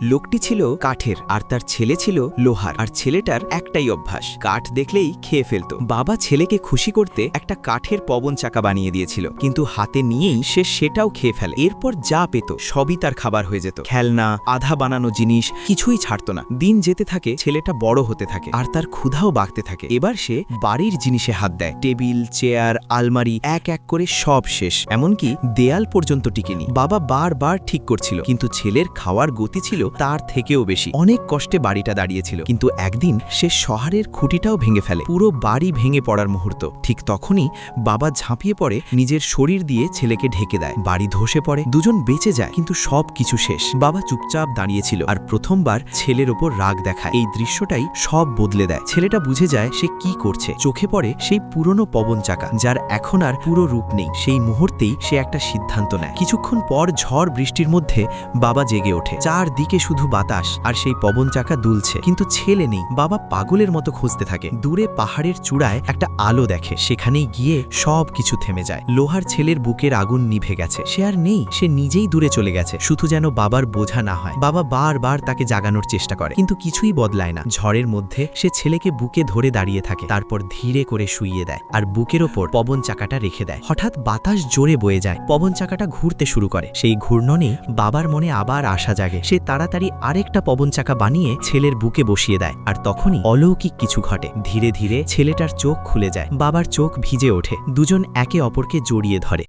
লোকটি ছিল কাঠের আর তার ছেলে ছিল লোহার। আর ছেলেটার একটাই অভ্যাস, কাঠ দেখলেই খেয়ে ফেলত। বাবা ছেলেকে খুশি করতে একটা কাঠের পবন চাকা বানিয়ে দিয়েছিল, কিন্তু হাতে নিয়েই সে সেটাও খেয়ে ফেলে। এরপর যা পেত সবই তার খাবার হয়ে যেত। খেলনা, আধা বানানো জিনিস কিছুই ছাড়তো না। দিন যেতে থাকে, ছেলেটা বড় হতে থাকে আর তার ক্ষুধাও বাড়তে থাকে। এবার সে বাড়ির জিনিসে হাত দেয়। টেবিল, চেয়ার, আলমারি এক এক করে সব শেষ, এমনকি দেয়াল পর্যন্ত টিকেনি। বাবা বারবার ঠিক করছিল, কিন্তু ছেলের খাওয়ার গতি ছিল তার থেকেও বেশি। অনেক কষ্টে বাড়িটা দাঁড়িয়েছিল, কিন্তু একদিন সে শহরের খুঁটিটাও ভেঙে ফেলে। পুরো বাড়ি ভেঙে পড়ার মুহূর্ত। ঠিক তখনই বাবা ঝাঁপিয়ে পড়ে, নিজের শরীর দিয়ে ছেলেকে ঢেকে দেয়। বাড়ি ধসে পড়ে, দুজন বেঁচে যায়, কিন্তু সব কিছু শেষ। বাবা চুপচাপ দাঁড়িয়েছিল আর প্রথমবার ছেলের ওপর রাগ দেখায়। এই দৃশ্যটাই সব বদলে দেয়। ছেলেটা বুঝে যায় সে কি করছে। চোখে পড়ে সেই পুরনো পবন চাকা, যার এখন আর পুরো রূপ নেই। সেই মুহূর্তেই সে একটা সিদ্ধান্ত নেয়। কিছুক্ষণ পর ঝড় বৃষ্টির মধ্যে বাবা জেগে ওঠে। চারদিকে শুধু বাতাস আর সেই পবন চাকা দুলছে, কিন্তু ছেলে নেই। বাবা পাগলের মতো খুঁজতে থাকে। দূরে পাহাড়ের চূড়ায় একটা আলো দেখে, সেখানেই গিয়ে সব কিছু থেমে যায়। লোহার ছেলের বুকের আগুন নিভে গেছে। সে আর নেই, সে নিজেই দূরে চলে গেছে, শুধু যেন বাবার বোঝা না হয়। বাবা বারবার তাকে জাগানোর চেষ্টা করে, কিন্তু কিছুই বদলায় না। ঝড়ের মধ্যে সে ছেলেকে বুকে ধরে দাঁড়িয়ে থাকে, তারপর ধীরে করে শুইয়ে দেয় আর বুকের ওপর পবন চাকাটা রেখে দেয়। হঠাৎ বাতাস জোরে বয়ে যায়, পবন চাকাটা ঘুরতে শুরু করে। সেই ঘূর্ণনে বাবার মনে আবার আশা জাগে। সে তাড়াতাড়ি আরেকটা পবন চাকা বানিয়ে ছেলের বুকে বসিয়ে দেয়। আর তখনই অলৌকিক কিছু ঘটে। ধীরে ধীরে ছেলেটার চোখ খুলে যায়, বাবার চোখ ভিজে ওঠে। দুজন একে অপরকে জড়িয়ে ধরে।